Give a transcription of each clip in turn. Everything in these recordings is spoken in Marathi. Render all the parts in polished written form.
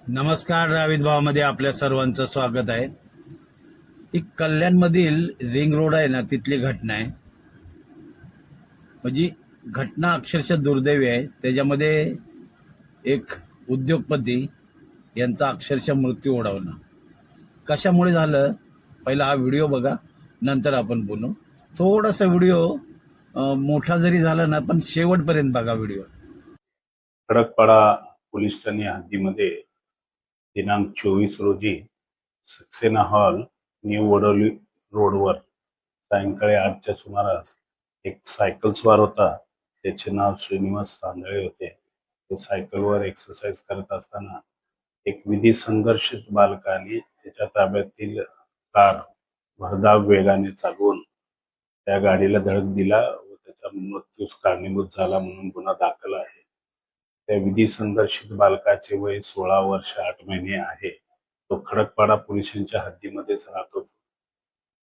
नमस्कार. रावित भावामध्ये आपल्या सर्वांचं स्वागत आहे. ही कल्याणमधील रिंग रोड आहे ना, तिथली घटना आहे. म्हणजे घटना अक्षरशः दुर्दैवी आहे. त्याच्यामध्ये एक उद्योगपती यांचा अक्षरशः मृत्यू ओढवला. कशामुळे झालं, पहिला हा व्हिडिओ बघा, नंतर आपण बोलू. थोडासा व्हिडिओ मोठा जरी झाला ना, पण शेवटपर्यंत बघा व्हिडिओ. खडकपाडा पोलीस ठाणे हद्दीमध्ये दिनांक 24 रोजी सक्सेना हॉल न्यू वडोली रोडवर सायंकाळी 8च्या सुमारास एक सायकल स्वार होता. त्याचे नाव श्रीनिवास तांदळे होते. ते सायकलवर एक्सरसाइज करत असताना एक विधी संघर्षित बालकाने त्याच्या ताब्यातील कार भरधाव वेगाने चालवून त्या गाडीला धडक दिला व त्याचा मृत्यूस कारणीभूत झाला म्हणून गुन्हा दाखल आहे. त्या विधी संघर्षित बालकाचे वय 16 वर्ष 8 महिने आहे. तो खडकपाडा पोलिसांच्या हद्दीमध्येच राहतो,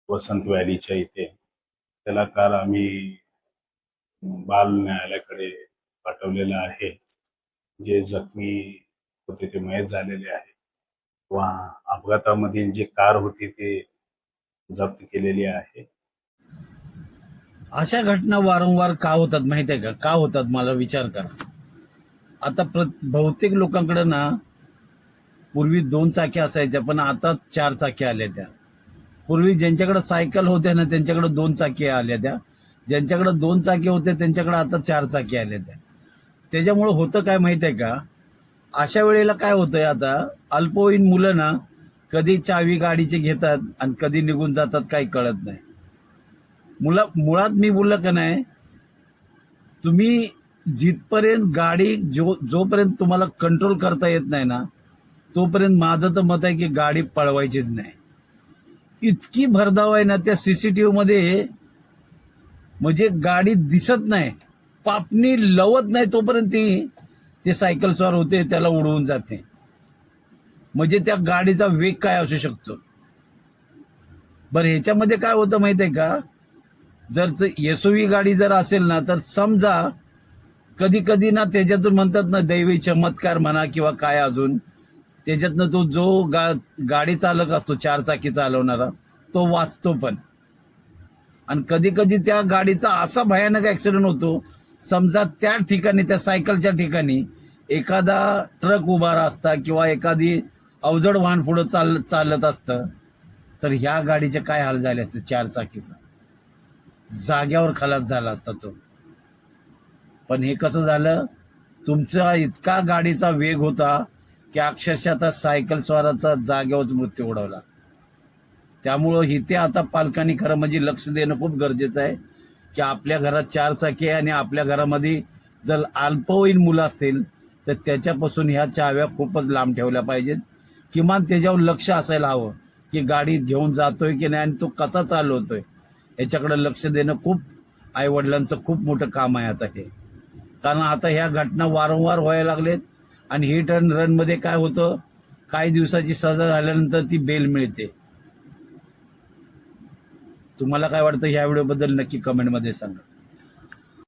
वसंत व्हॅलीच्या इथे. त्याला काल आम्ही बाल न्यायालयाकडे पाठवलेलं आहे. जे जखमी होते ते मयत झालेले आहे व अपघातामधील जी कार होती ते जप्त केलेली आहे. अशा घटना वारंवार का होतात माहिती आहे का होतात, मला विचार करा. आता बहुतेक लोकांकडे ना पूर्वी 2 चाकी असायच्या, पण आता 4 चाकी आल्या त्या. पूर्वी ज्यांच्याकडे सायकल होत्या ना त्यांच्याकडे 2 चाकी आल्या त्या. ज्यांच्याकडे 2 चाकी होते त्यांच्याकडे आता 4 चाकी आल्या त्या. त्याच्यामुळे होतं काय माहिती आहे का, अशा वेळेला काय होतंय, आता अल्पवयीन मुलं ना कधी चावी गाडीची घेतात आणि कधी निघून जातात, काही कळत नाही. मुळात मी बोललं का नाही, तुम्ही जिथपर्यंत गाडी जोपर्यंत तुम्हाला कंट्रोल करता येत नाही ना, तोपर्यंत माझं तर मत आहे की गाडी पळवायचीच नाही. इतकी भरधाव आहे ना त्या सीसीटीव्ही मध्ये, म्हणजे गाडी दिसत नाही, पापणी लवत नाही तोपर्यंत ते सायकल स्वार होते त्याला उडवून जाते. म्हणजे त्या गाडीचा वेग काय असू शकतो. बरं, ह्याच्यामध्ये काय होतं माहिती आहे का, जर एसयूव्ही गाडी जर असेल ना, तर समजा कधी कधी ना त्याच्यातून म्हणतात ना दैवी चमत्कार म्हणा किंवा काय अजून, त्याच्यातनं तो जो गाडी चालक असतो 4 चाकी चालवणारा तो वाचतो पण. आणि कधी कधी त्या गाडीचा असा भयानक ऍक्सिडेंट होतो, समजा त्या ठिकाणी त्या सायकलच्या ठिकाणी एखादा ट्रक उभा असता किंवा एखादी अवजड वाहन पुढे चालत असतं, तर ह्या गाडीचे काय हाल झाले असते. 4 चाकीचा जाग्यावर खलास झाला असता तो. पण हे कसं झालं, तुमचा इतका गाडीचा वेग होता की अक्षरशः आता सायकल स्वाराचा जाग्यावरच मृत्यू ओढवला. त्यामुळं इथे आता पालकांनी खरं म्हणजे लक्ष देणं खूप गरजेचं आहे की आपल्या घरात 4 चाकी आहे आणि आपल्या घरामध्ये जर अल्पवयीन मुलं असतील तर त्याच्यापासून ह्या चाव्या खूपच लांब ठेवल्या पाहिजेत. किमान त्याच्यावर लक्ष असायला हवं की गाडी घेऊन जातोय की नाही आणि तो कसा चालवतोय, याच्याकडे लक्ष देणं खूप आईवडिलांचं खूप मोठं काम आहे आता हे. कारण आता ह्या घटना वारंवार व्हायला लागलेत आणि हिट अँड रन मध्ये काय होतं, काही दिवसाची सजा झाल्यानंतर ती बेल मिळते. तुम्हाला काय वाटतं ह्या व्हिडिओबद्दल नक्की कमेंटमध्ये सांगा.